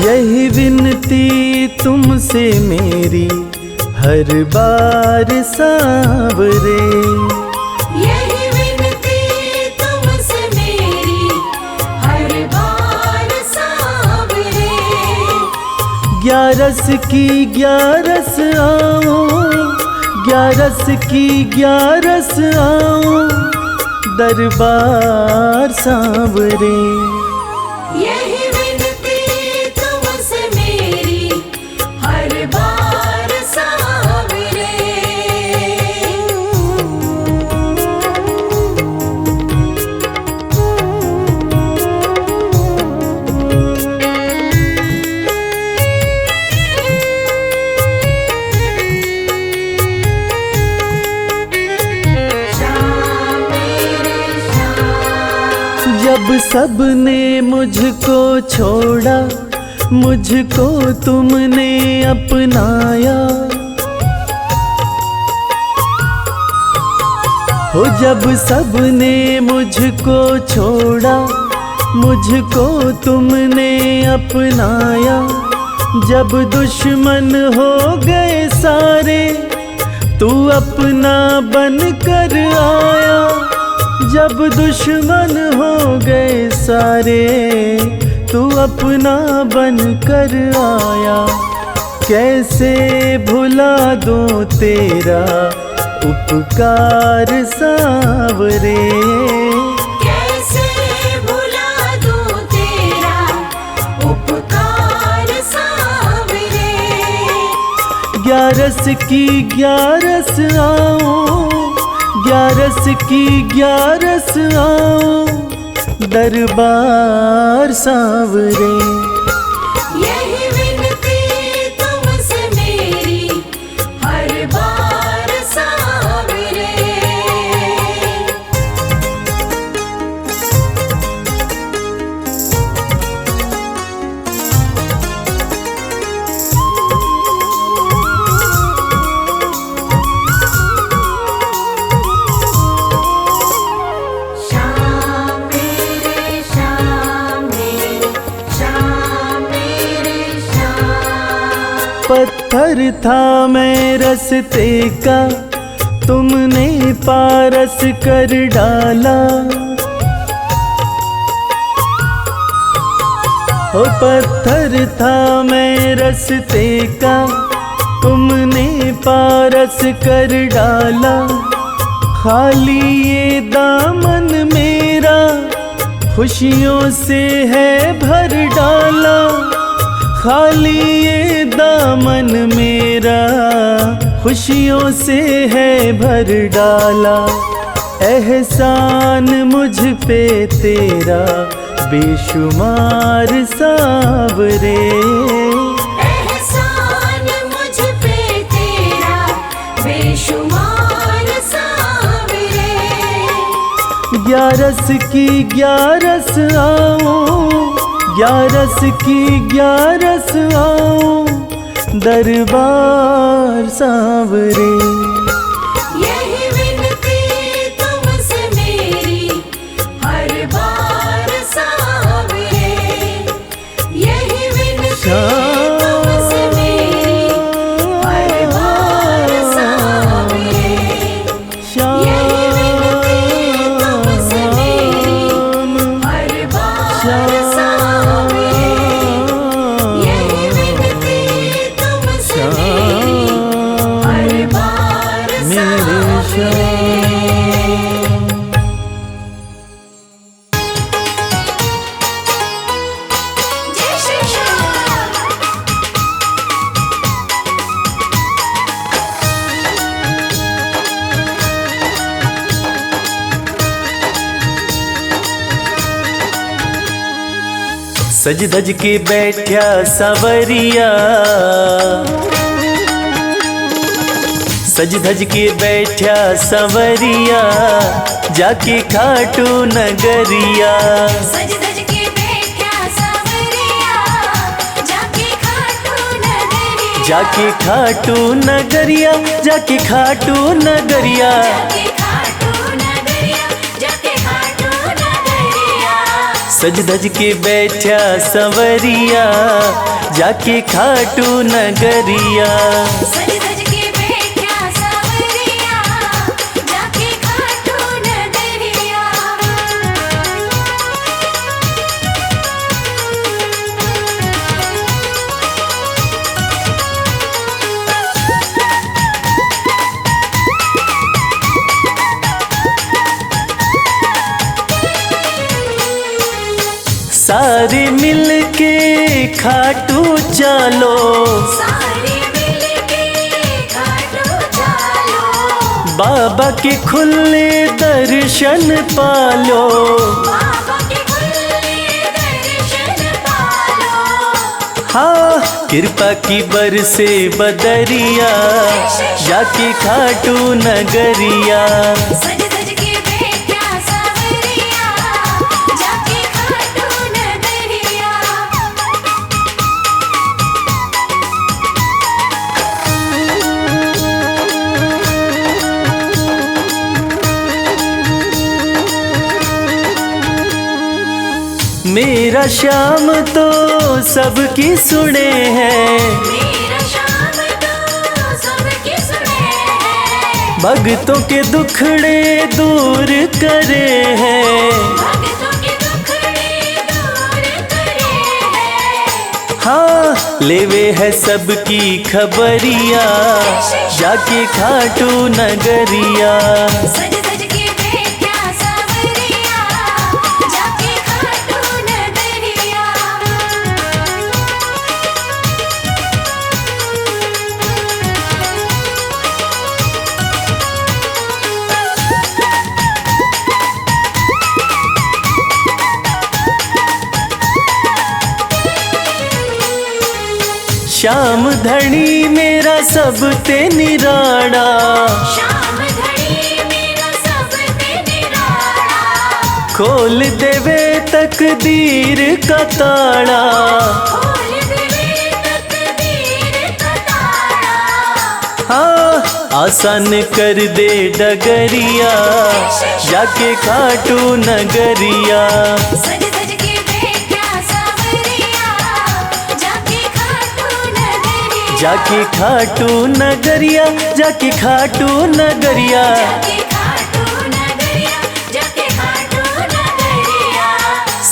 यही विनती तुमसे मेरी हर बार सांवरे, यही विनती तुमसे मेरी हर बार सांवरे। ग्यारस की ग्यारस आओ, ग्यारस की ग्यारस आओ, दरबार सांवरे। यही विनती तुमसे मेरी हर बार सांवरे। जब सबने मुझको छोड़ा, मुझको तुमने अपनाया। हो जब सबने मुझको छोड़ा, मुझको तुमने अपनाया। जब दुश्मन हो गए सारे, तू अपना बन कर आया। जब दुश्मन हो गए सारे, तू अपना बन कर आया। कैसे भुला दूं तेरा उपकार सांवरे, कैसे भुला दूं तेरा उपकार सांवरे। ग्यारस की ग्यारस आओ, ग्यारस की ग्यारस आओ, दरबार सांवरे। यही विनती तुमसे मेरी हर बार सांवरे। पत्थर था मैं रस्ते का, तुमने पारस कर डाला। हो पत्थर था मैं रस्ते का, तुमने पारस कर डाला। खाली ये दामन मेरा खुशियों से है भर डाला। खाली ये दामन मेरा खुशियों से है भर डाला। एहसान मुझ पे तेरा बेशुमार सांवरे, एहसान मुझ पे तेरा बेशुमार सांवरे। ग्यारस की ग्यारस आओ, ग्यारस की ग्यारस आओ, दरबार सांवरे। यही विनती तुमसे मेरी हर बार सांवरे। यही विनती तुमसे मेरी हर बार सांवरे। यही विनती तुमसे मेरी हर बार सांवरे। यही विनती तुमसे मेरी हर बार सांवरे। जय श्री श्याम। सज धज के बैठा सवरिया, सज धज के बैठा सवरिया, जाके खाटू नगरिया। सज धज के बैठा सांवरिया, जाके खाटू नगरिया। जाके खाटू नगरिया, जाके खाटू नगरिया। जाके खाटू नगरिया, जाके खाटू नगरिया। सज धज के बैठा संवरिया जाके खाटू नगरिया। सज धज के बैठा सांवरिया जाके खाटू नगरिया। सारे मिल के खाटू चलो, सारे मिलके खाटू चलो। बाबा के खुले दर्शन पालो। बाबा के खुले दर्शन पालो। हाँ कृपा की बरसे बदरिया जाके खाटू नगरिया। सज धज के बैठा सांवरिया जाके खाटू नगरिया। मेरा श्याम तो सबकी सुने हैं, मेरा श्याम तो सबकी सुने हैं। भक्तों के दुखड़े दूर करे हैं। भक्तों के दुखड़े दूर करे हैं। हाँ लेवे है सबकी खबरिया जाके खाटू नगरिया। सज धज के बैठा सांवरिया जाके खाटू नगरिया। श्याम धनी मेरा सब ते निराड़ा, श्याम धनी मेरा सब ते निराला। खोल देवे तकदीर का ताड़ा। खोल देवे तकदीर का ताला। हाँ आसान कर दे डगरिया जाके खाटू नगरिया। सज धज के बैठा सांवरिया जाके खाटू नगरिया। जाके खाटू नगरिया, जाके खाटू नगरिया। जाके खाटू नगरिया जाके खाटू नगरिया।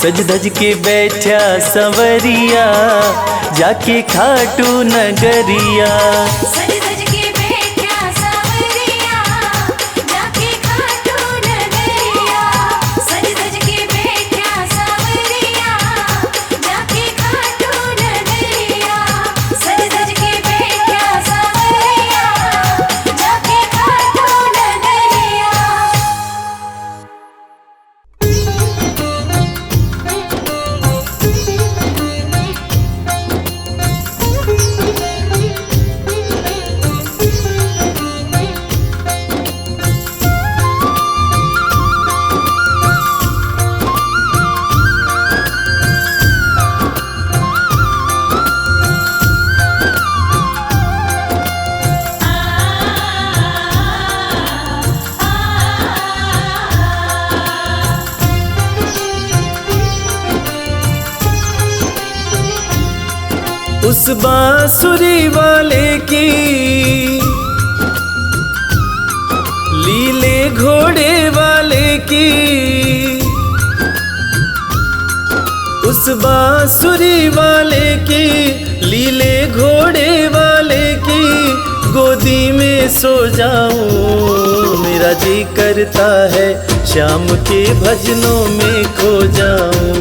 सज धज के बैठा संवरिया जाके खाटू नगरिया। सज धज के बैठा सांवरिया जाके खाटू नगरिया। सज धज के बैठा सांवरिया जाके खाटू नगरिया। सज धज के बैठा सांवरिया जाके खाटू नगरिया। उस बांसुरी वाले की लीले घोड़े वाले की, उस बांसुरी वाले की लीले घोड़े वाले की गोदी में सो जाऊं। मेरा जी करता है शाम के भजनों में खो जाऊं।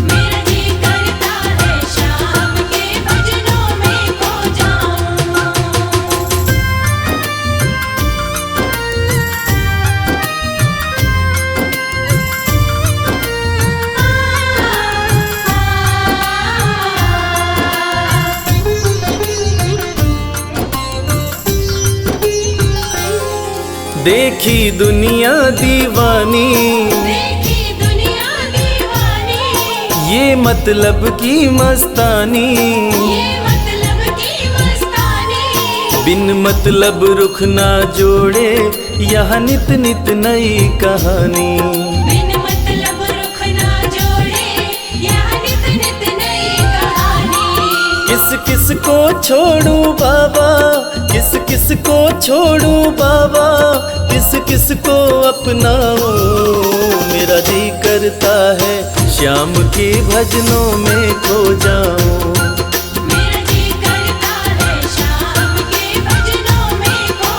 मेरा जी करता है शाम के भजनों में खो जाऊं। देखी दुनिया दीवानी, देखी दुनिया दीवानी, ये मतलब की मस्तानी, ये मतलब की मस्तानी। बिन मतलब रुख ना जोड़े यहाँ नित नित नई कहानी। बिन मतलब रुख ना जोड़े को छोड़ूं बाबा, किस किस को छोड़ूं बाबा, किस किस को अपनाऊं। मेरा जी करता है श्याम के भजनों में खो जाऊं। मेरा जी करता है श्याम के भजनों में खो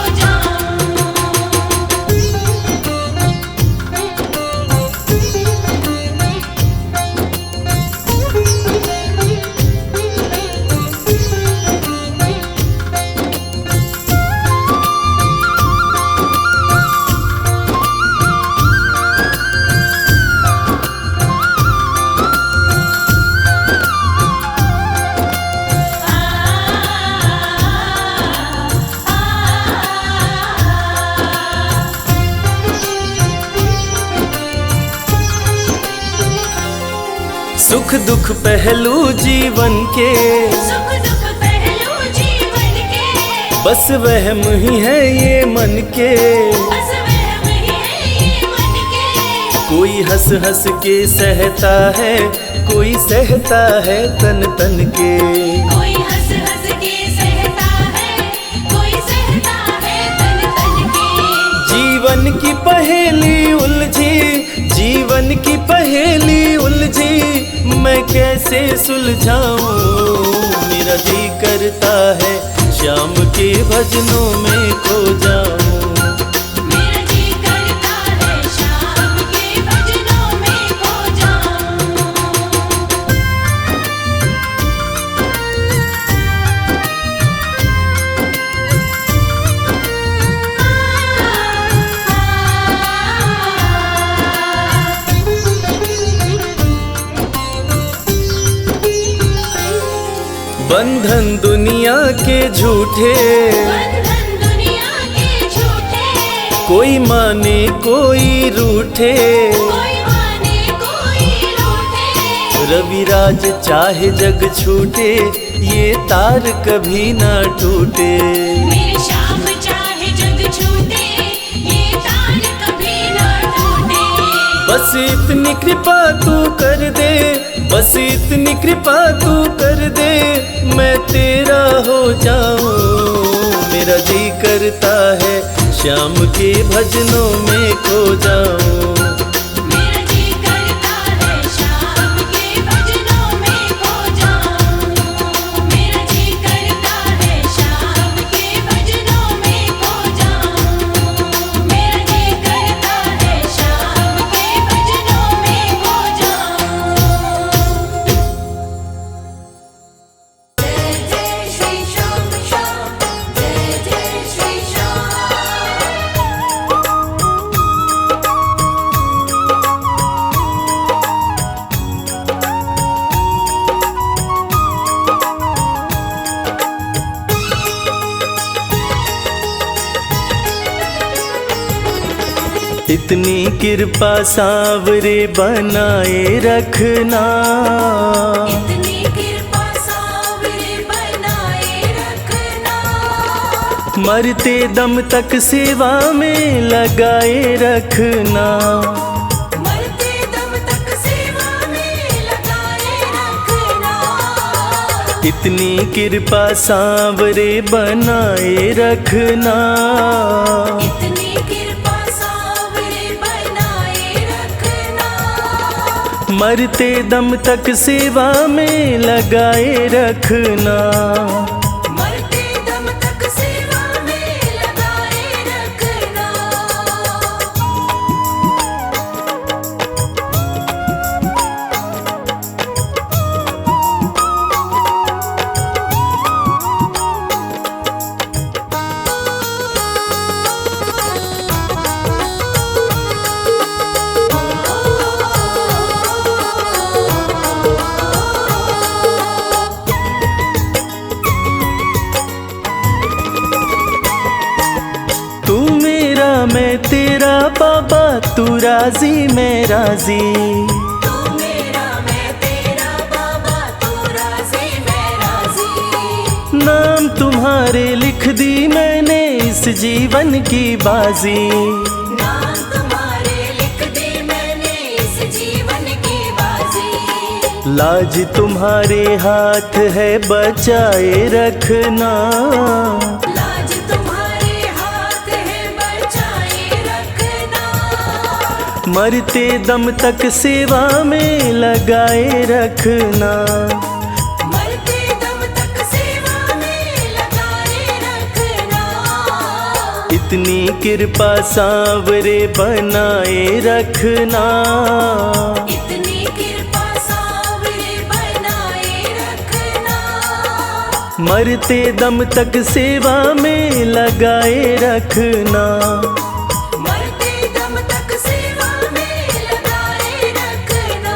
सुख दुख पहलू जीवन के, सुख दुख पहलू जीवन के, बस वहम ही है ये मन के। बस वहम ही है ये मन के। कोई हंस हंस के सहता है, कोई सहता है तन तन के। कोई हंस हंस के सहता है, कोई सहता है तन तन के। जीवन की पहेली उलझी, जीवन की पहेली उलझी, मैं कैसे सुलझाऊं। मेरा जी करता है श्याम के भजनों में खो जाऊं। मेरा जी करता है श्याम के भजनों में खो बंधन दुनिया के झूठे, बंधन दुनिया के झूठे, कोई माने कोई रूठे। कोई माने कोई रूठे। रविराज चाहे जग छूटे, ये तार कभी ना टूटे। मेरे श्याम चाहे जग छूटे, ये तार कभी ना टूटे। बस इतनी कृपा तू कर दे, बस इतनी कृपा तू कर दे, मैं तेरा हो जाऊं। मेरा जी करता है श्याम के भजनों में खो जाऊं। मेरा जी करता है श्याम के भजनों में खो जाऊं। मेरा जी करता है श्याम के भजनों में खो जाऊं। मेरा जी करता है श्याम के भजनों में खो जाऊं। जय जय श्री श्याम श्याम, जय जय श्री श्याम। इतनी कृपा सांवरे बनाए रखना, इतनी कृपा सांवरे बनाए रखना। मरते दम तक सेवा में लगाए रखना। मरते दम तक सेवा में लगाए रखना। इतनी कृपा सांवरे बनाए रखना। इतनी कृपा सांवरे बनाए रखना। मरते दम तक सेवा में लगाए रखना। मरते दम तक सेवा में लगाए रखना। मैं तेरा बाबा, तू राजी मैं राजी। तू मेरा मैं तेरा बाबा, तू राजी मैं राजी। नाम तुम्हारे लिख दी मैंने इस जीवन की बाजी। लाज तुम्हारे हाथ है बचाए रखना, लाज तुम्हारे हाथ है बचाए रखना। मरते दम तक सेवा में लगाए रखना, मरते दम तक सेवा में लगाए रखना। इतनी कृपा सांवरे बनाए रखना, इतनी कृपा सांवरे बनाए रखना। मरते दम तक सेवा में लगाए रखना। मरते दम तक सेवा में लगाए रखना।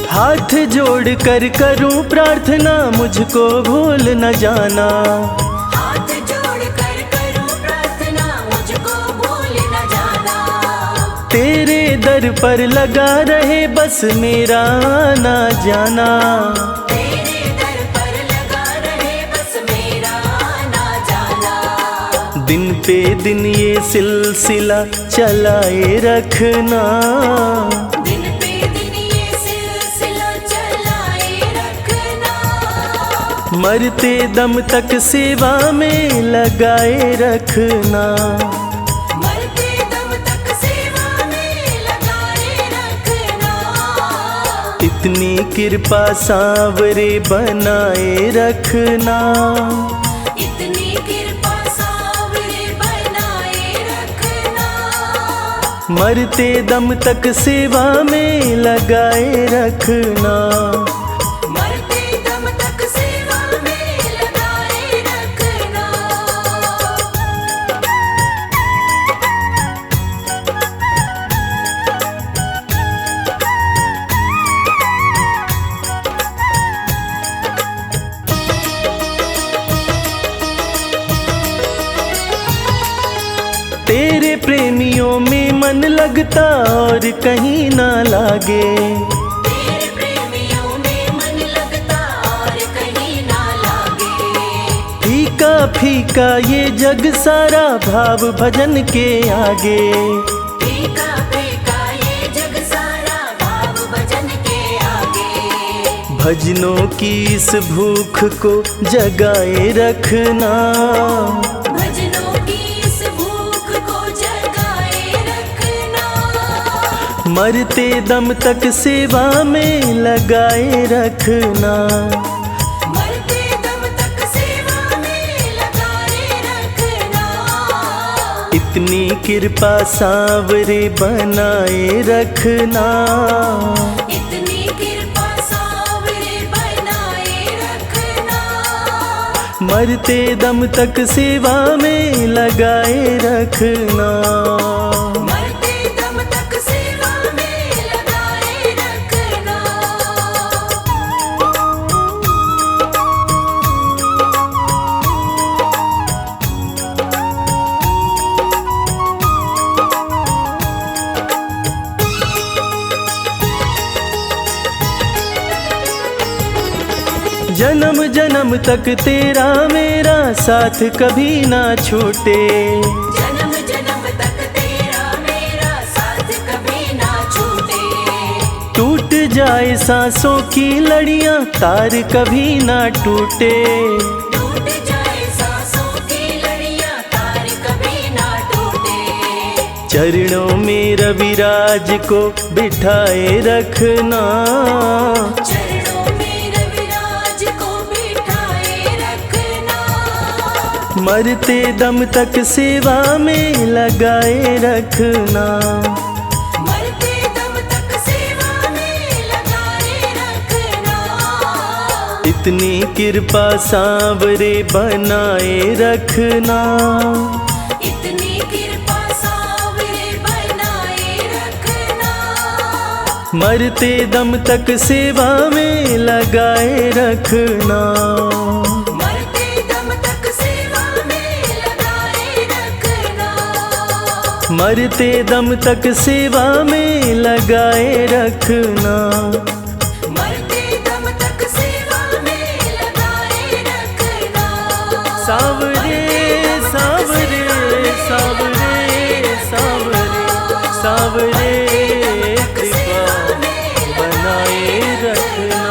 हाथ जोड़ कर करूं प्रार्थना, मुझको भूल न जाना, हाथ जोड़ कर करूं प्रार्थना, मुझको भूल न जाना। तेरे दर पर लगा रहे बस मेरा आना जाना। तेरे दर पर लगा रहे बस मेरा आना जाना। दिन पे दिन ये सिलसिला चलाए रखना, दिन पे दिन ये सिलसिला चलाए रखना। मरते दम तक सेवा में लगाए रखना। मरते दम तक सेवा में लगाए रखना। इतनी कृपा सांवरे बनाए रखना, इतनी कृपा सांवरे बनाए रखना। मरते दम तक सेवा में लगाए रखना। मरते दम तक सेवा में लगाए रखना। तेरे प्रेमियों में मन लगता और कहीं ना लागे, तेरे प्रेमियों में मन लगता और कहीं ना लागे। फीका फीका ये जग सारा भाव भजन के आगे। फीका फीका ये जग सारा भाव भजन के आगे। भजनों की इस भूख को जगाए रखना, भजनों की इस भूख को जगाए रखना। मरते दम तक सेवा में लगाए रखना। मरते दम तक सेवा में लगाए रखना। इतनी कृपा सांवरे बनाए रखना, इतनी कृपा सांवरे बनाए रखना। मरते दम तक सेवा में लगाए रखना। मरते दम तक सेवा में लगाए रखना। जन्म जन्म तक तेरा मेरा साथ कभी ना छूटे, जन्म जन्म तक तेरा मेरा साथ कभी ना छूटे। टूट जाए सांसों की लड़ियां तार कभी ना टूटे। टूट जाए सांसों की लड़ियां तार कभी ना टूटे। चरणों में रविराज को बिठाए रखना, चरणों में रविराज को बिठाए रखना। मरते दम तक सेवा में लगाए रखना। मरते दम तक सेवा में लगाए रखना। इतनी कृपा सांवरे बनाए रखना, इतनी कृपा सांवरे बनाए रखना। मरते दम तक सेवा में लगाए रखना। मरते दम तक सेवा में लगाए रखना। मरते दम तक सेवा में में लगाए रखना। मरते दम तक सेवा में लगाए रखना। सावरे सावरे सावरे सावरे सावरे कृपा बनाए रखना।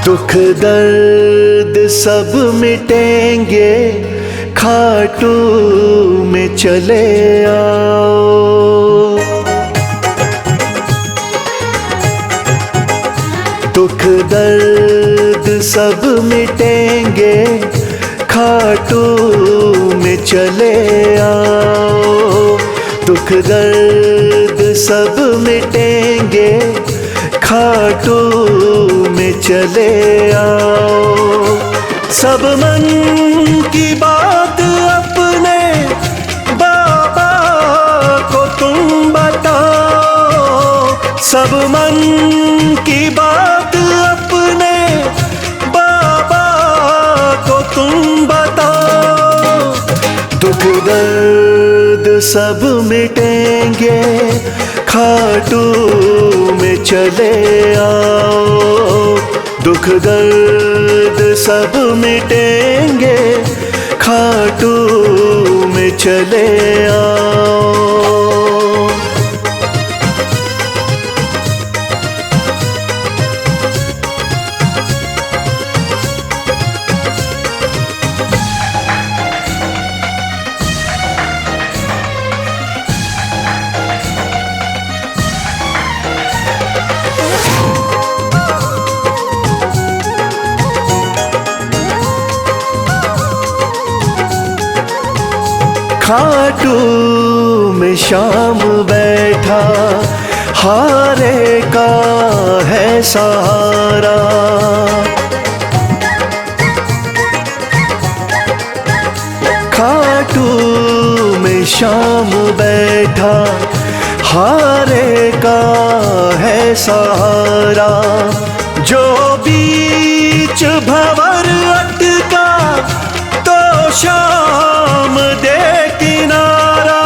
दुख दर्द सब मिटेंगे, खाटू में चले आओ। दुख दर्द सब मिटेंगे, खाटू में चले आओ। दुख दर्द सब मिटेंगे, खाटू में चले आओ। सब मन की बात अपने बाबा को तुम बताओ। सब मन की बात अपने बाबा को तुम बताओ। दुख दर्द सब मिटेंगे, खाटू में चले आओ। दुख दर्द सब मिटेंगे, खाटू में चले आओ। खाटू में शाम बैठा, हारे का है सहारा। खाटू में शाम बैठा, हारे का है सहारा। जो बीच भंवर अटका, तो शाम दे किनारा।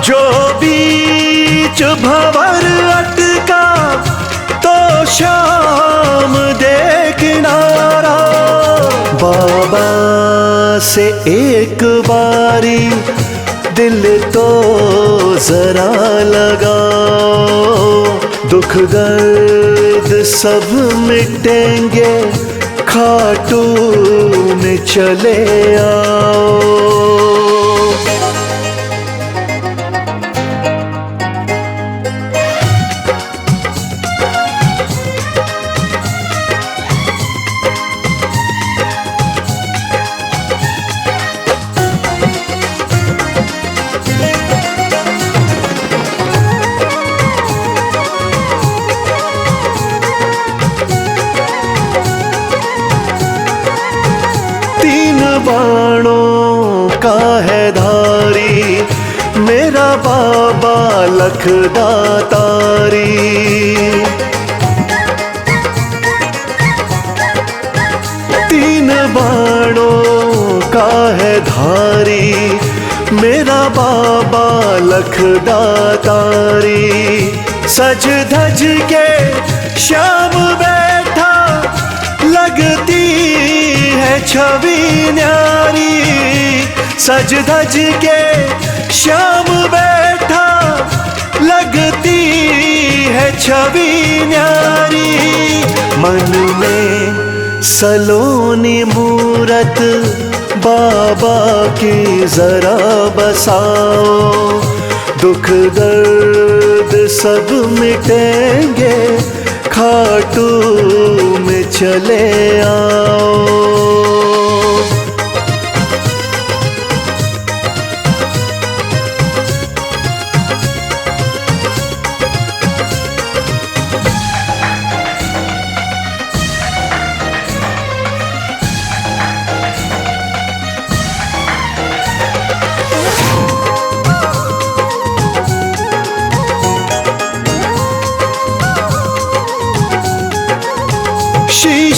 जो बीच भंवर अटका, तो शाम दे किनारा। बाबा से एक बारी दिल तो जरा लगाओ। दुख दर्द सब मिटेंगे, खाटू में चले आओ। बाणों का है धारी, मेरा बाबा लखदातारी। तीन बाणों का है धारी, मेरा बाबा लखदातारी। सज धज के श्याम बैठा, लगती है छवि न्यारी। सज धज के श्याम बैठा, लगती है छवि न्यारी। मन में सलोनी मूरत बाबा की जरा बसाओ। दुख दर्द सब मिटेंगे, खाटू में चले आओ।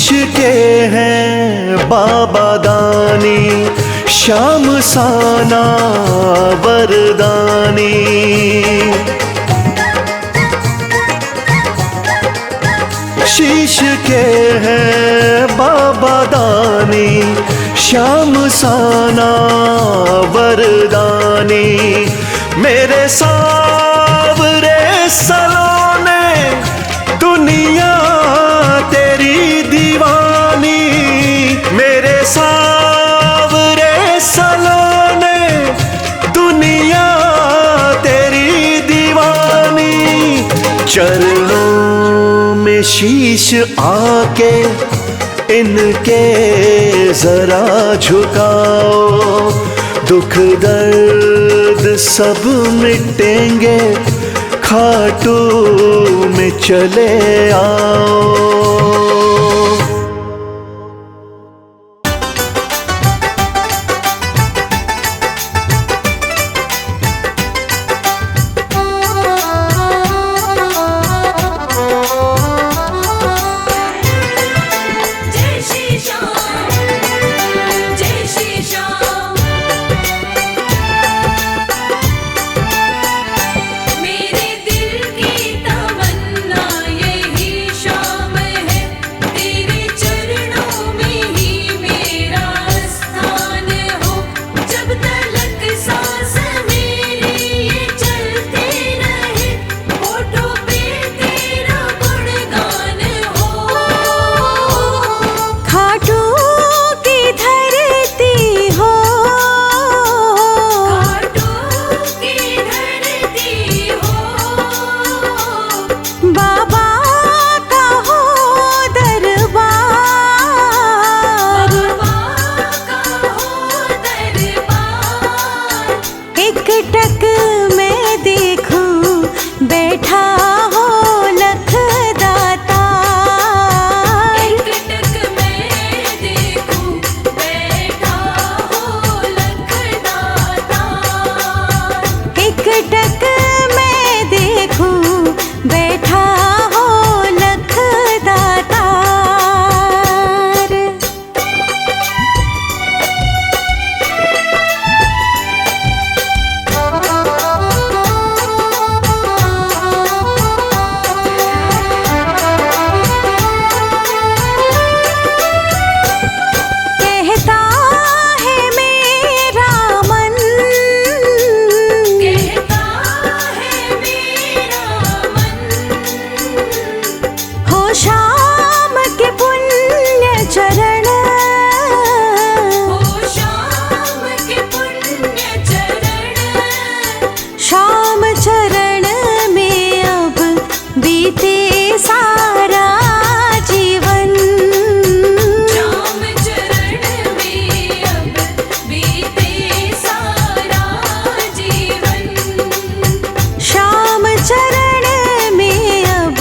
के हैं बाबा दानी, श्याम साना वरदानी। शीश के हैं बाबा दानी, श्याम साना वरदानी। मेरे सावरे सलोने दुनिया तेरी दीवानी, मेरे सावरे सलोने दुनिया तेरी दीवानी। चरणों में शीश आके इनके जरा झुकाओ, दुख दर्द सब मिटेंगे, खाटू में चले आओ। जय श्री श्याम, जय श्री श्याम। मेरे दिल की तमन्ना यही शाम है, तेरे चरणों में ही मेरा स्थान हो। जब तलक सांस मेरी ये चलती रहे, होठों पे तेरा गुणगान हो। खाटू की धरती हो, खाटू की धरती हो, बाबा का हो दरबार। बाबा का हो दरबार। एक टक मैं देखूं बैठा हो लख दाता। एक टक मैं देखूं बैठा हो लख दाता। एक टक मैं देखूं बैठा हो लख दातार। कहता है मेरा मन, कहता है मेरा मन, हो शाम के पुण्य चरण। हो शाम के पुण्य चरण। शाम चरण में अब बीते सारा जीवन। शाम चरण में अब बीते सारा जीवन। शाम चरण में अब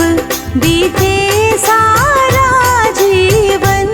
बीते सारा जीवन।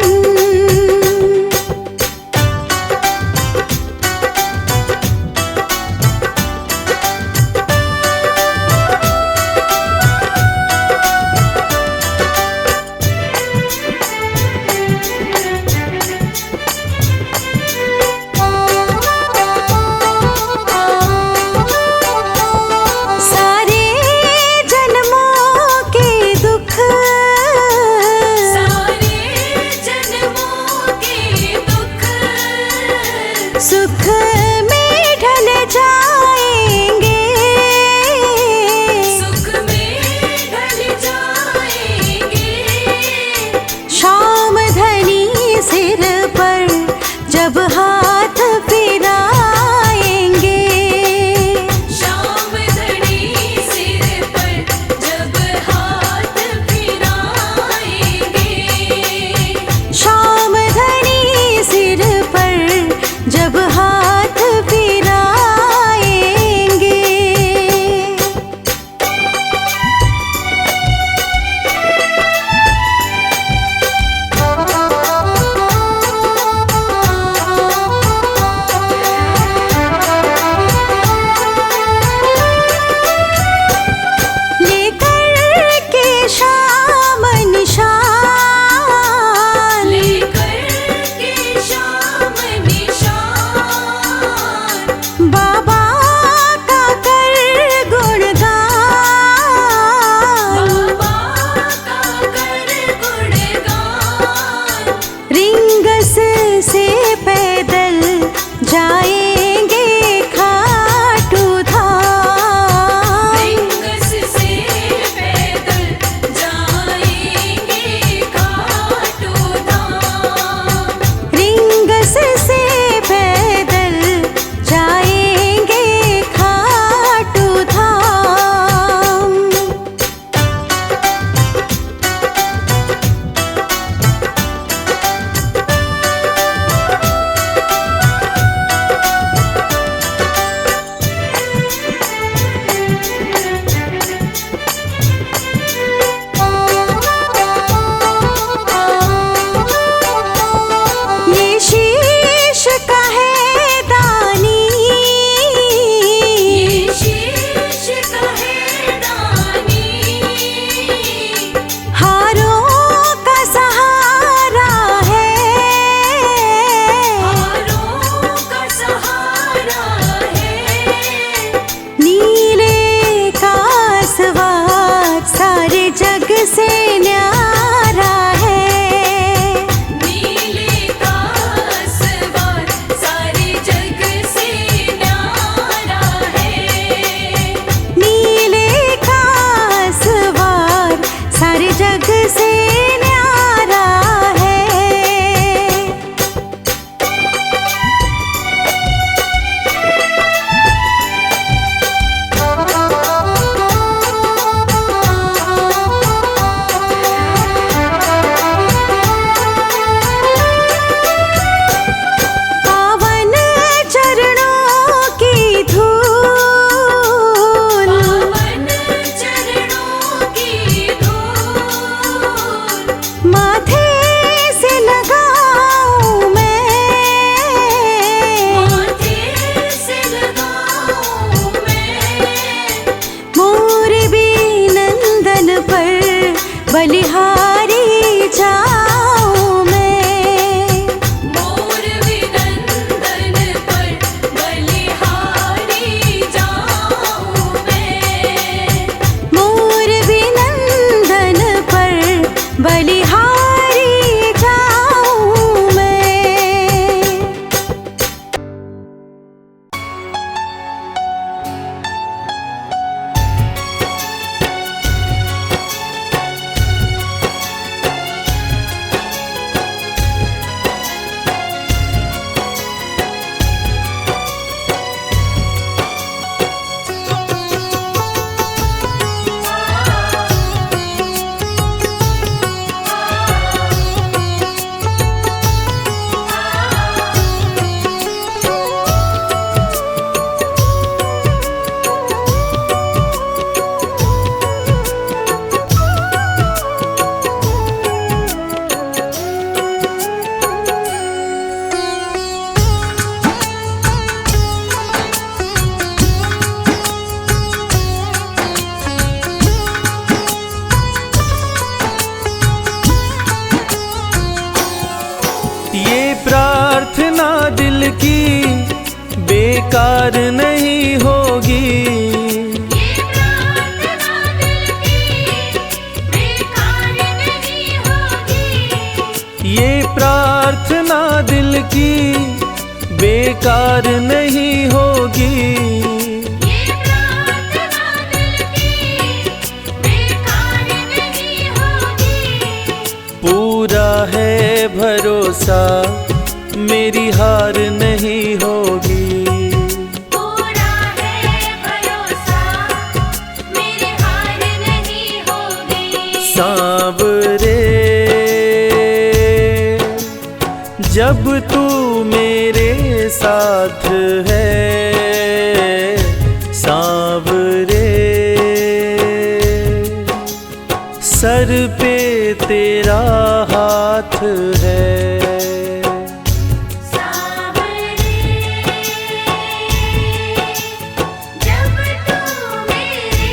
बलिहारी जाऊं मैं। मोर विनंदन पर बलिहारी जाऊं मैं। मोर विनंदन पर बलिहारी जाऊं मैं। ये प्रार्थना दिल की बेकार नहीं होगी। ये प्रार्थना दिल की बेकार नहीं होगी। ये प्रार्थना दिल की बेकार नहीं होगी। ये प्रार्थना दिल की बेकार नहीं होगी। पूरा है भरोसा मेरी हार नहीं होगी। पूरा है भरोसा मेरी हार नहीं होगी। सांवरे जब तू मेरे साथ है, सांवरे सर पे तेरा हाथ है। सांवरे जब तू मेरे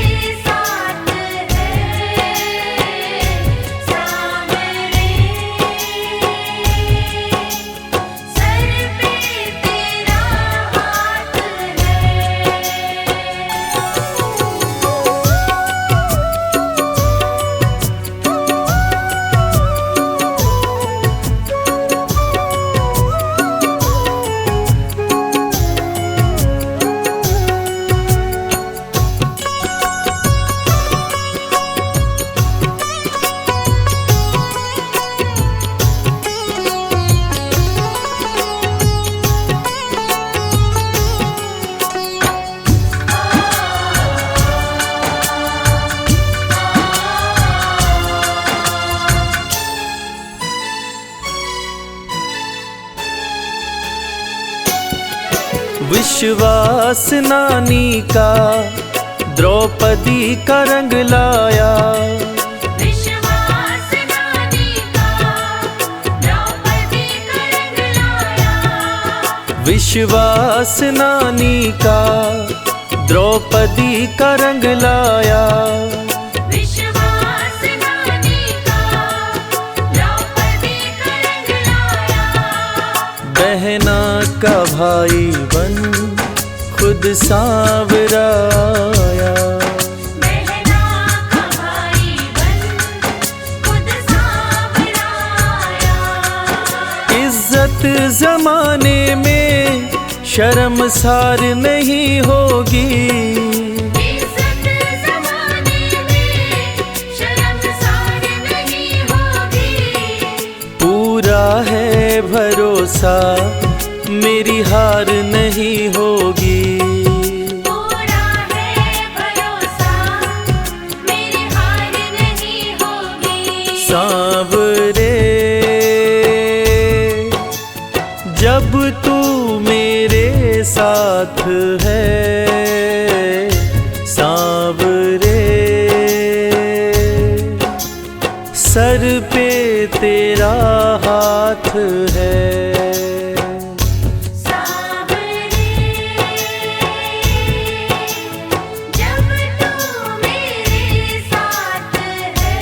साथ है, सांवरे सर पे तेरा हाथ है। विश्वास नानी का द्रौपदी का रंग लाया। विश्वास नानी का द्रौपदी का रंग लाया। विश्वास नानी का द्रौपदी का रंग लाया। विश्वास नानी का द्रौपदी का रंग लाया। बहना का भाई बन खुद सांवरा आया। बहना का भाई बन खुद सांवरा आया। इज्जत जमाने में शर्मसार नहीं होगी। इज्जत ज़माने में शर्मसार नहीं होगी। पूरा है भरोसा मेरी हार नहीं होगी। पूरा है भरोसा मेरी हार नहीं होगी। सांवरे जब तू मेरे साथ है, सांवरे सर पे तेरा हाथ है। जब तू मेरे साथ है,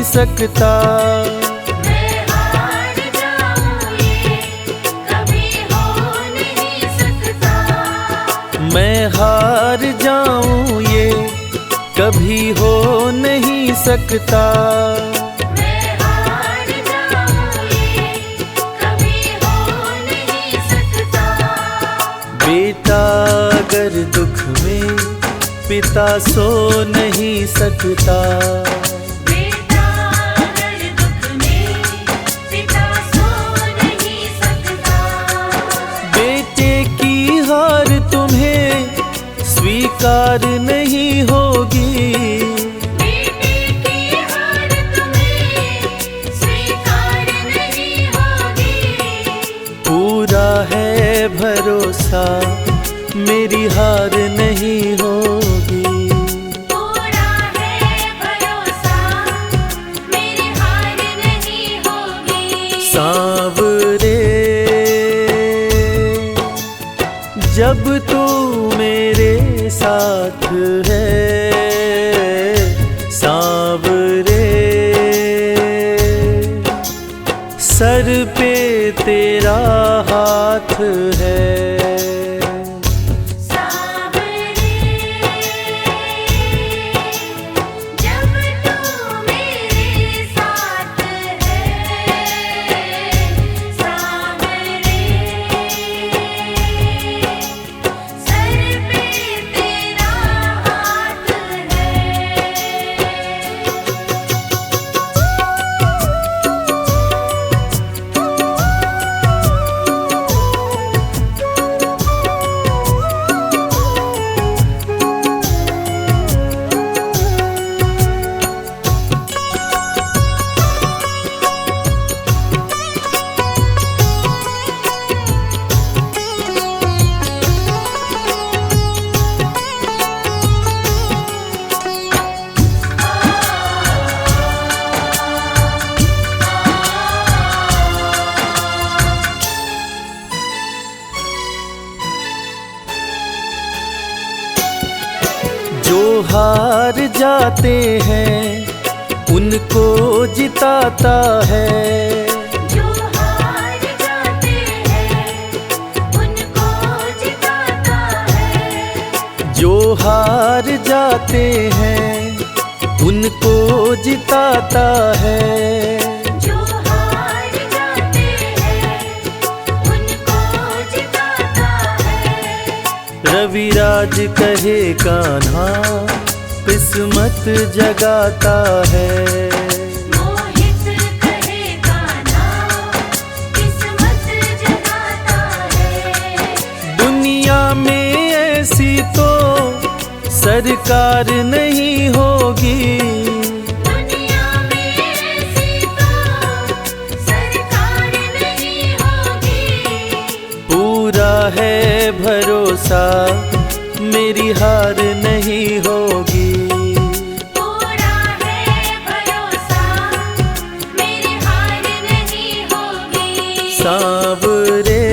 सकता। मैं हार जाऊं ये कभी हो नहीं सकता। मैं हार जाऊं ये कभी हो नहीं सकता। मैं हार जाऊं ये कभी हो नहीं सकता। बेटा अगर दुख में पिता सो नहीं सकता। बेटा अगर दुख में पिता सो नहीं सकता। बेटे की हार तुम्हें स्वीकार नहीं होगी। बेटे की हार तुम्हें स्वीकार नहीं होगी। पूरा है भरोसा मेरी हार नहीं होगी। पूरा है भरोसा मेरी हार नहीं होगी। सांवरे जब तू मेरे साथ है, सांवरे सर पे तेरा हाथ है। सांवरे जब तू मेरे साथ है। सांवरे सर पे तेरा हाथ है। जो हार जाते हैं उनको जिताता है। जो हार जाते हैं उनको जिताता है। जो हार जाते हैं उनको जिताता है। जो हार जाते हैं उनको जिताता है। रविराज कहे कान्हा किस्मत जगाता है। मोहित कहे गाना किस्मत जगाता है। दुनिया में ऐसी तो सरकार नहीं होगी। दुनिया में ऐसी तो सरकार नहीं होगी। पूरा है भरोसा मेरी हार नहीं होगी। पूरा है भरोसा मेरी हार नहीं होगी। सांवरे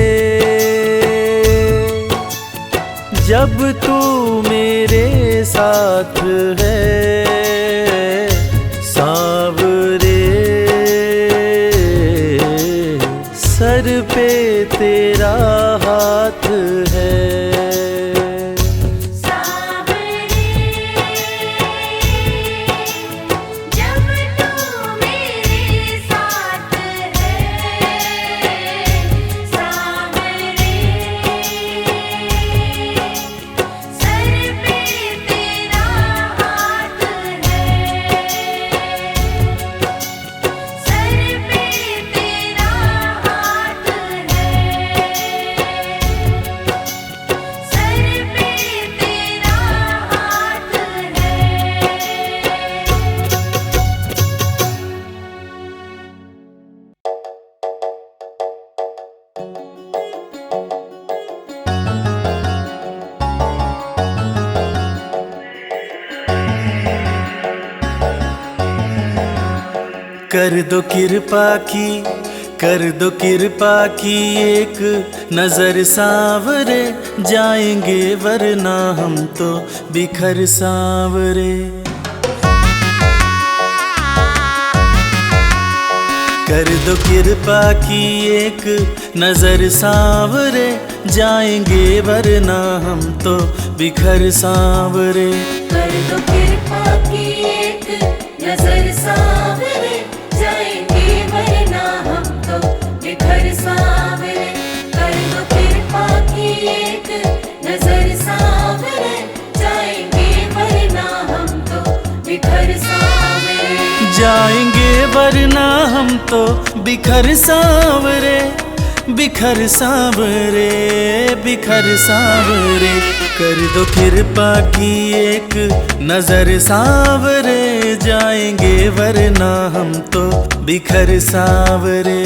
जब तू मेरे साथ है, सांवरे सर पे तेरा हाथ है। सांवरे जब तू मेरे साथ है। सांवरे सर पे तेरा हाथ है। सर पे तेरा हाथ है। सर पे तेरा हाथ है। कर दो कृपा की, कर दो कृपा की एक नजर सांवरे, जाएंगे वरना हम तो बिखर सांवरे। कर दो कृपा की एक नजर सांवरे, जाएंगे वरना हम तो बिखर सांवरे। कर दो कृपा की एक नजर सांवरे, जाएंगे वरना हम तो बिखर सांवरे। कर दो कृपा की एक नजर सांवरे, जाएंगे वरना हम तो बिखर सांवरे। जाएंगे वरना हम तो बिखर सांवरे, बिखर सांवरे, बिखर सांवरे। कर दो कृपा की एक नजर सांवरे, जाएंगे वरना हम तो बिखर सांवरे।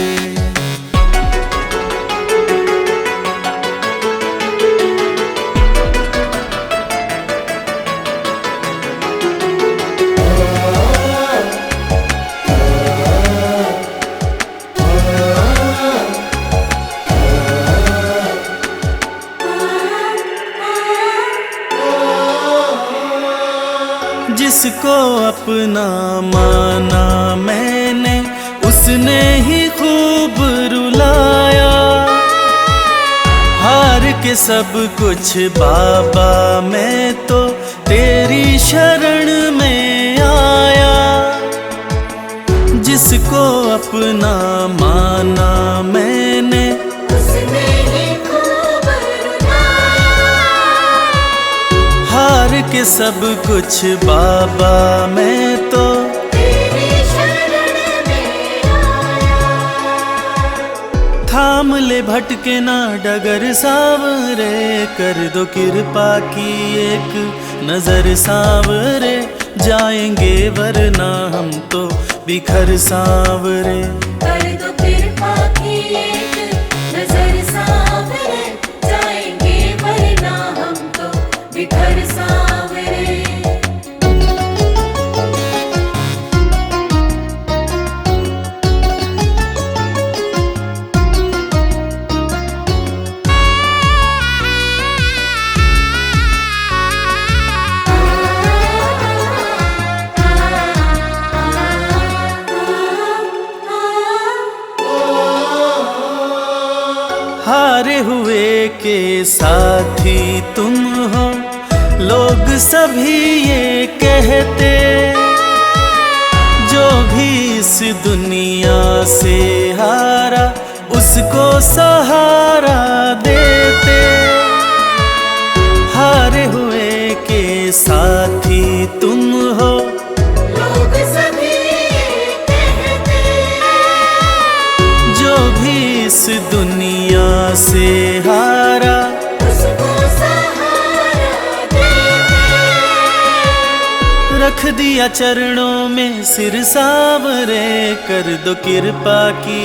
जिसको अपना माना मैंने, उसने ही खूब रुलाया। हार के सब कुछ बाबा मैं तो तेरी शरण में आया। जिसको अपना माना मैंने, उसने ही खूब रुलाया। हार के सब कुछ बाबा मैं तो तेरी शरण में आया। थाम ले भटके ना डगर सांवरे, कर दो कृपा की एक नजर सांवरे, जाएंगे वरना हम तो बिखर सांवरे। कर दो कृपा की एक नजर सांवरे, जाएंगे वरना हम तो बिखर सांवरे। हारे हुए के साथी तुम हो, लोग सभी ये कहते। जो भी इस दुनिया से हारा, उसको सहारा देते। हारे हुए के साथी तुम हो, लोग सभी ये कहते। जो भी इस दुनिया से हारा, उसको सहारा देते। रख दिया चरणों में सिर सांवरे। कर दो कृपा की,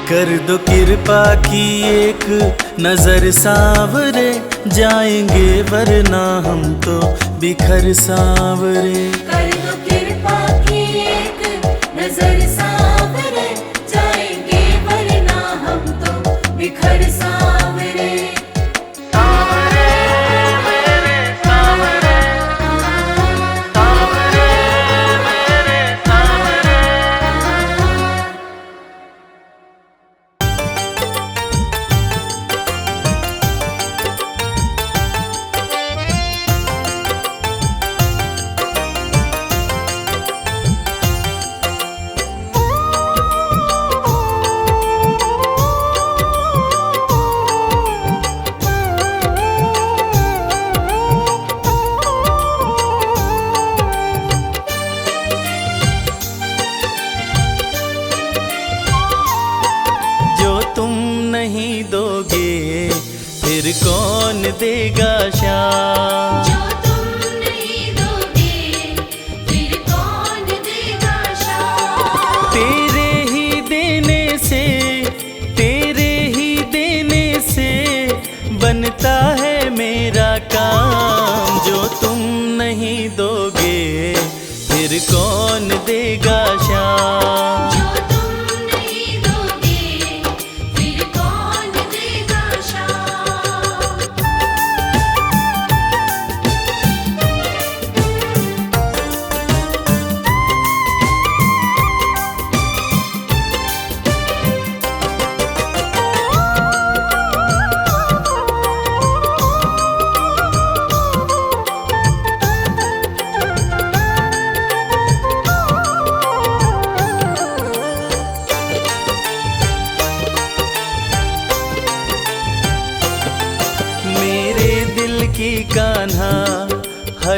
कर दो कृपा की एक नजर सांवरे, जाएंगे वरना हम तो बिखर सांवरे। कर दो कृपा की एक नजर सांवरे, जाएंगे वरना हम तो बिखर सांवरे। फिर कौन देगा शाम। जो तुम नहीं दोगे फिर कौन देगा शाम। तेरे ही देने से, तेरे ही देने से बनता है मेरा काम। जो तुम नहीं दोगे फिर कौन देगा शाम। जो तुम नहीं दोगे फिर कौन देगा शाम।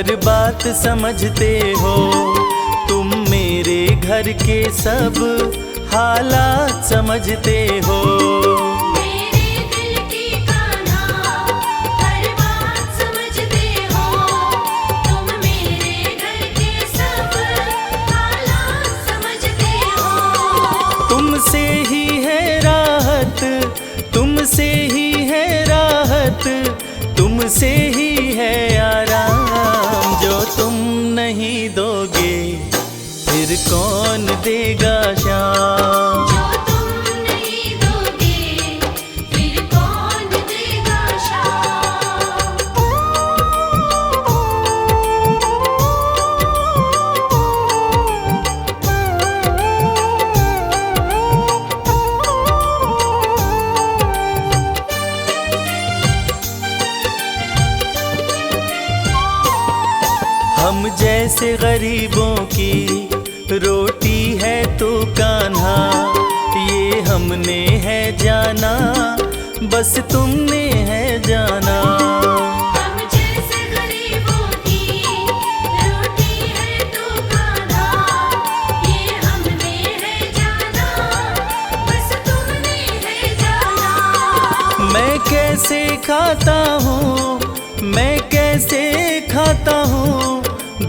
हर बात समझते हो, तुम मेरे घर के सब हालात समझते हो। मेरे दिल की कान्हा हर बात समझते हो, तुम मेरे घर के सब हालात समझते हो। तुमसे ही है राहत, तुमसे ही है राहत, तुमसे ही है आराम। जो तुम नहीं दोगे फिर कौन देगा शाम। जो तुम नहीं दोगे फिर कौन देगा शाम। हम जैसे गरीबों की रोटी है तो कान्हा, ये हमने है जाना, बस तुमने है जाना। हम जैसे गरीबों की रोटी है तो कान्हा, ये हमने है जाना, बस तुमने है जाना। मैं कैसे खाता हूँ, मैं कैसे खाता हूँ,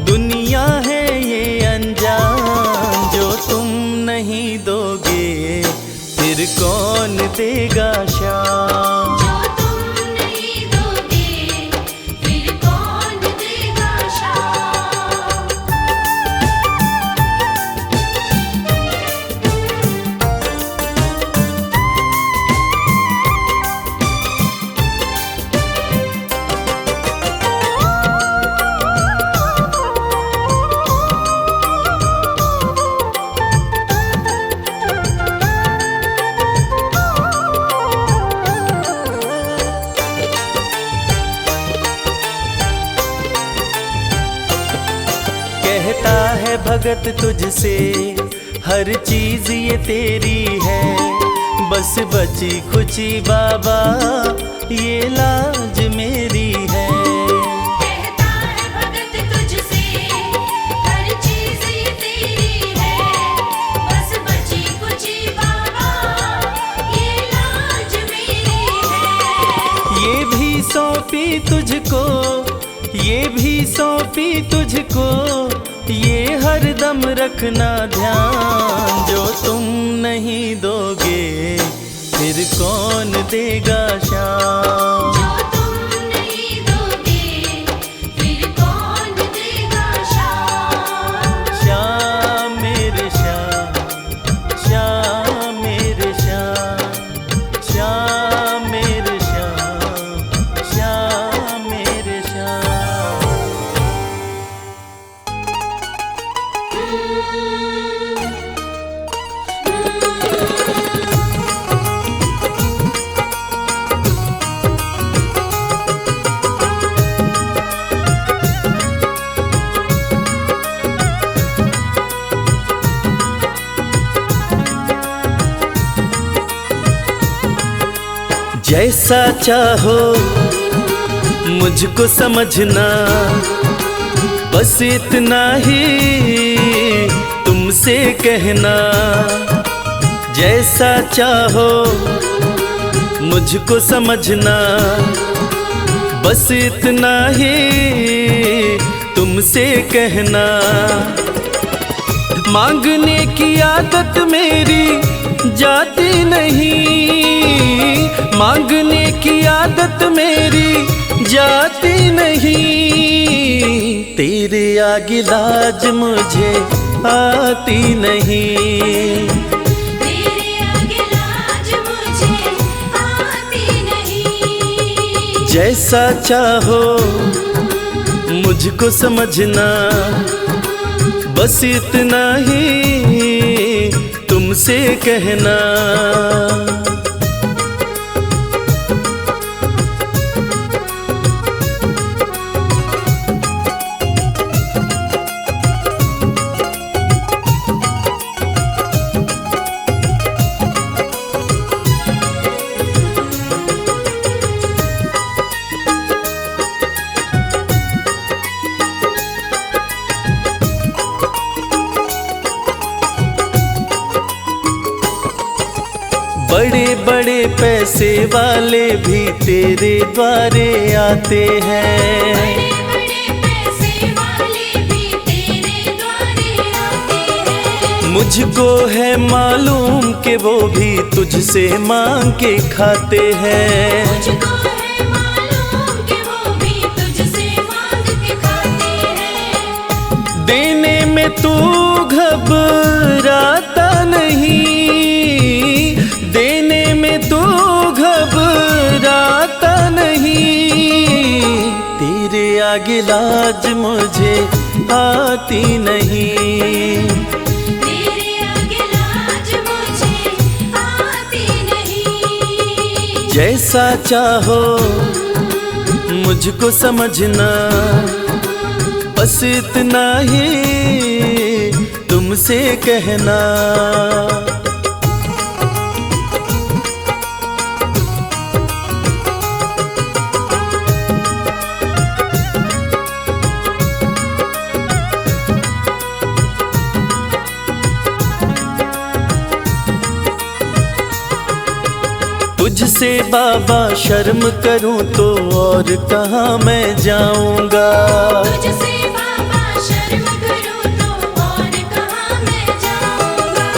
दुनिया है ये अनजान। जो तुम नहीं दोगे फिर कौन देगा शाम। जो तुम नहीं दोगे फिर कौन देगा शाम। कहता है भगत तुझसे हर चीज ये तेरी है, बस बची खुची बाबा ये लाज मेरी है। कहता है भगत तुझसे हर चीज ये तेरी है, बस बची कुची बाबा ये लाज मेरी है। ये भी सौंपी तुझको, ये भी सौंपी तुझको, ये हरदम रखना ध्यान। जो तुम नहीं दोगे फिर कौन देगा शाम। जो तुम नहीं दोगे फिर कौन देगा शाम। श्याम मेरे श्याम, श्याम मेरे श्याम, श्याम मेरे श्याम, श्याम मेरे श्याम। जैसा चाहो मुझको समझना, बस इतना ही तुमसे कहना। जैसा चाहो मुझको समझना, बस इतना ही तुमसे कहना। मांगने की आदत मेरी जाती नहीं, मांगने की आदत मेरी जाती नहीं। तेरे आगे लाज मुझे आती नहीं। तेरे आगे लाज मुझे आती नहीं। जैसा चाहो मुझको समझना, बस इतना ही तुमसे कहना। बड़े बड़े पैसे वाले भी तेरे द्वारे आते हैं। बड़े बड़े पैसे वाले भी तेरे द्वारे आते हैं। मुझको है मालूम कि वो भी तुझसे मांग के खाते हैं। मुझको है मालूम कि वो भी तुझसे मांग के खाते हैं। देने में तू घबराता नहीं, देने में तू घबराता नहीं। तेरे आगे लाज मुझे आती नहीं। तेरे आगे लाज मुझे आती नहीं। जैसा चाहो मुझको समझना, बस इतना ही तुमसे कहना। तुझसे बाबा शर्म करूं तो और कहाँ मैं जाऊंगा। तुझसे बाबा शर्म करूं तो और कहाँ मैं जाऊंगा।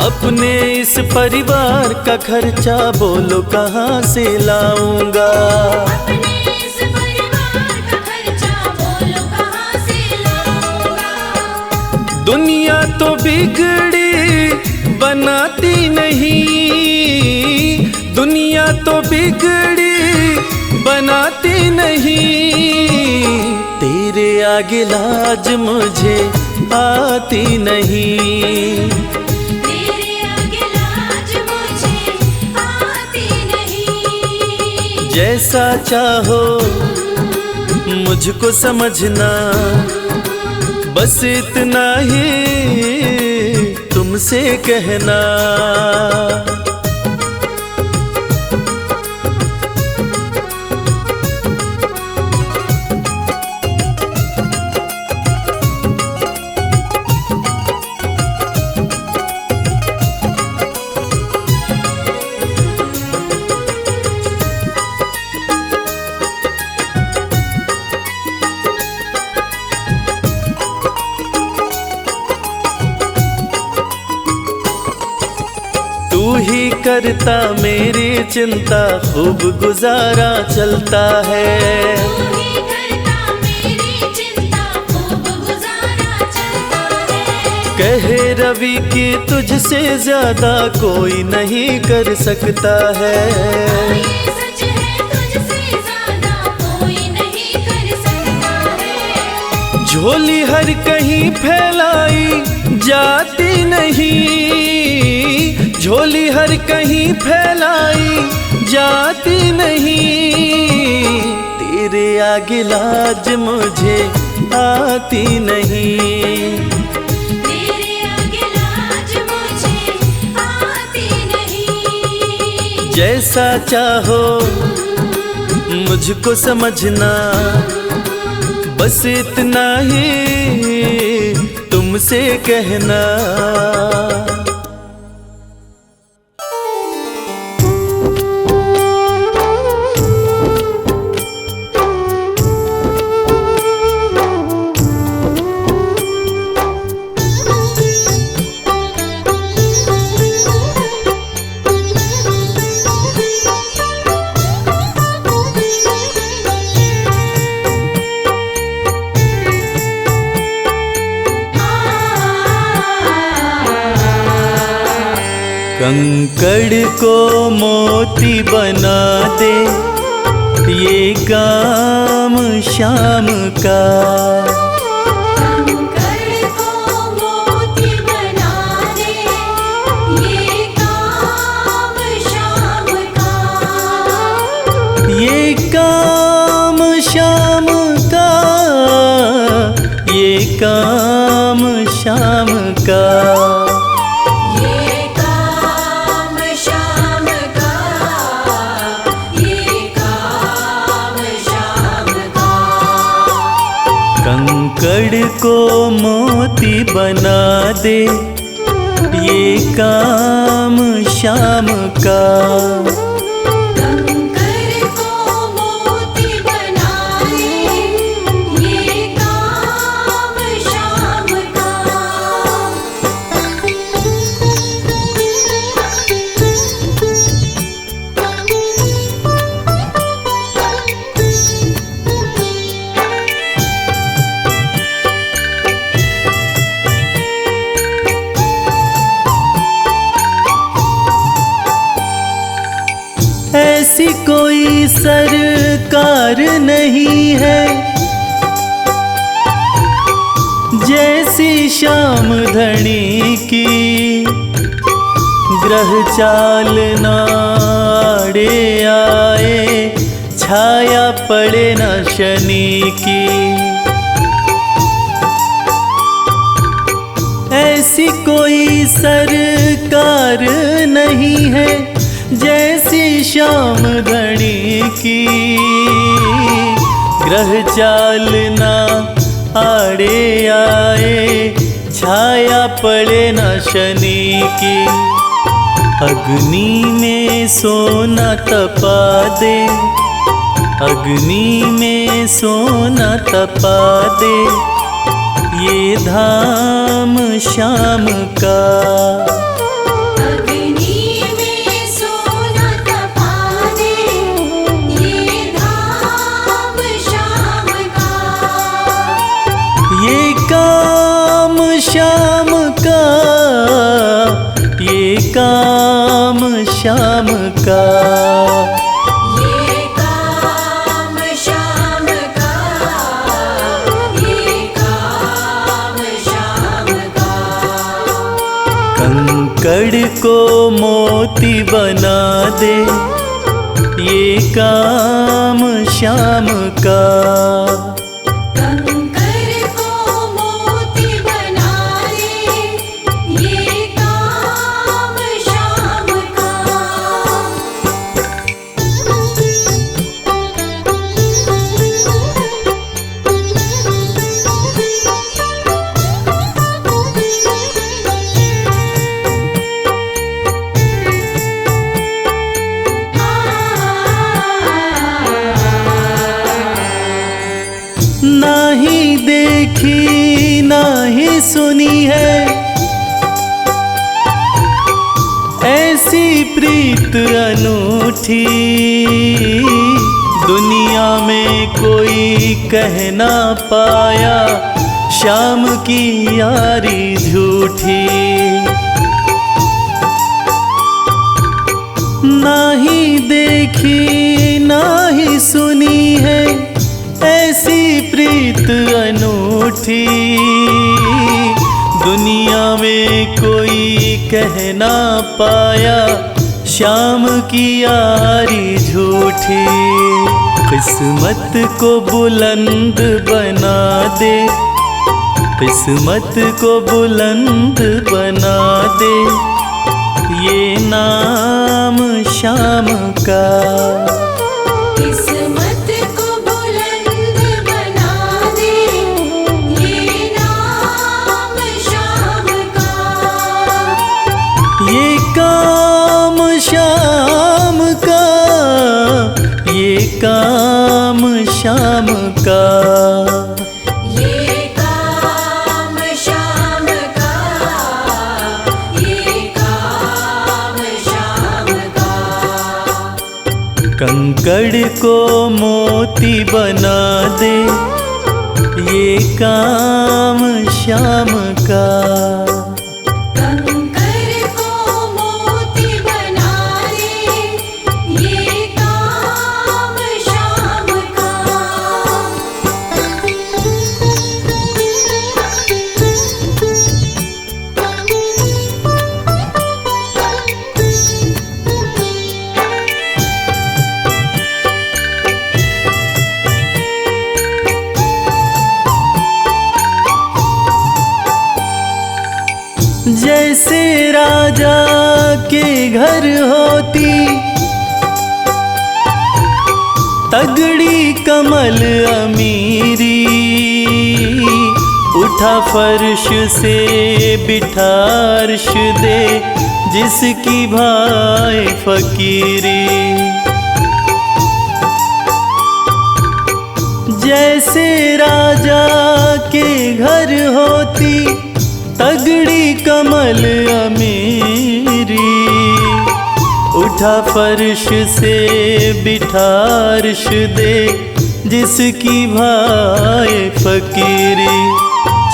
अपने इस परिवार का खर्चा बोलो कहाँ से लाऊंगा। अपने इस परिवार का खर्चा बोलो कहाँ से लाऊंगा। दुनिया तो बिगड़ी बनाती नहीं, दुनिया तो बिगड़ी बनाती नहीं। तेरे आगे लाज मुझे आती नहीं। तेरे आगे लाज मुझे आती नहीं। जैसा चाहो मुझको समझना, बस इतना ही तुमसे कहना। तू ही करता मेरी चिंता, खूब गुजारा चलता है। तू ही करता मेरी चिंता, खूब गुजारा चलता है। कहे रवि कि तुझसे ज्यादा कोई नहीं कर सकता है। ये सच है, तुझसे ज्यादा कोई नहीं कर सकता है। झोली हर कहीं फैलाई जाती नहीं, झोली हर कहीं फैलाई जाती नहीं। तेरे आगे लाज मुझे आती नहीं। तेरे आगे लाज मुझे आती नहीं। जैसा चाहो मुझको समझना, बस इतना ही तुमसे कहना। कंकड़ को मोती बना दे, ये काम शाम का। कंकड़ को मोती बना दे, ये काम शाम का। ये काम शाम का, ये काम शाम का। कंकड़ को मोती बना दे, ये काम श्याम का। कंकर को मोती बनाए ये काम श्याम का। ऐसी कोई सरकार नहीं है जैसी श्याम धनी की। ग्रह चाल नाड़े आए छाया पड़े न शनि की। ऐसी कोई सरकार नहीं है जैसी श्याम धनी की। ग्रह चाल ना आड़े आए छाया पड़े न शनि की। अग्नि में सोना तपा दे, अग्नि में सोना तपा दे ये धाम श्याम का। अग्नि में सोना तपा दे ये धाम श्याम का। ये काम श्याम का, ये काम श्याम का। ये काम श्याम का, ये काम श्याम का। कंकड़ को मोती बना दे ये काम श्याम का। कंकर को मोती बना दे ये काम श्याम का। नाही देखी नाही सुनी है ऐसी प्रीत अनूठी। दुनिया में कोई कह ना पाया श्याम की यारी झूठी। नाही देखी नाही सुनी है ऐसी प्रीत अनूठी। दुनिया में कोई कह ना पाया श्याम की यारी झूठी। किस्मत को बुलंद बना दे, किस्मत को बुलंद बना दे ये नाम श्याम का। किस्मत को बुलंद बना दे ये नाम श्याम का। ये काम श्याम का, ये काम श्याम का। ये काम श्याम का, ये काम श्याम का। कंकड़ को मोती बना दे ये काम श्याम का। कंकर को मोती बना दे ये काम श्याम का। जैसे राजा के घर होती तगड़ी कमल अमीरी। उठा फर्श से बिठा अर्श दे जिसकी भाए फकीरी। जैसे राजा के घर होती तगड़ी कमल अमीरी, उठा फर्श से बिठा अर्श दे जिसकी भाए फकीरी।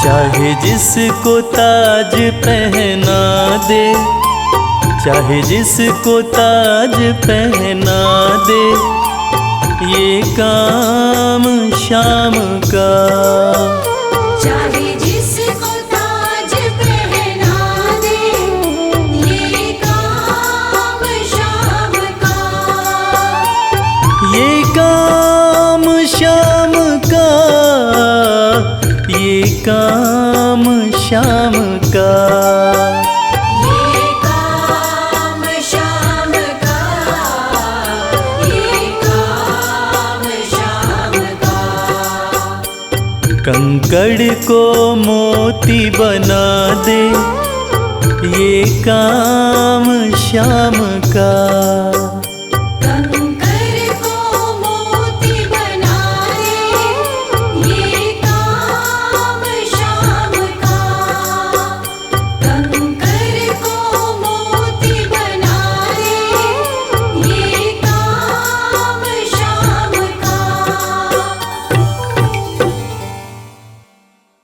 चाहे जिसको ताज पहना दे, चाहे जिसको ताज पहना दे, ये काम शाम का। चाहे जिसको ताज पहना दे, ये काम शाम का। ये काम शाम का, ये काम शाम का। ये काम शाम का, ये काम शाम का। कंकड़ को मोती बना दे, ये काम शाम का।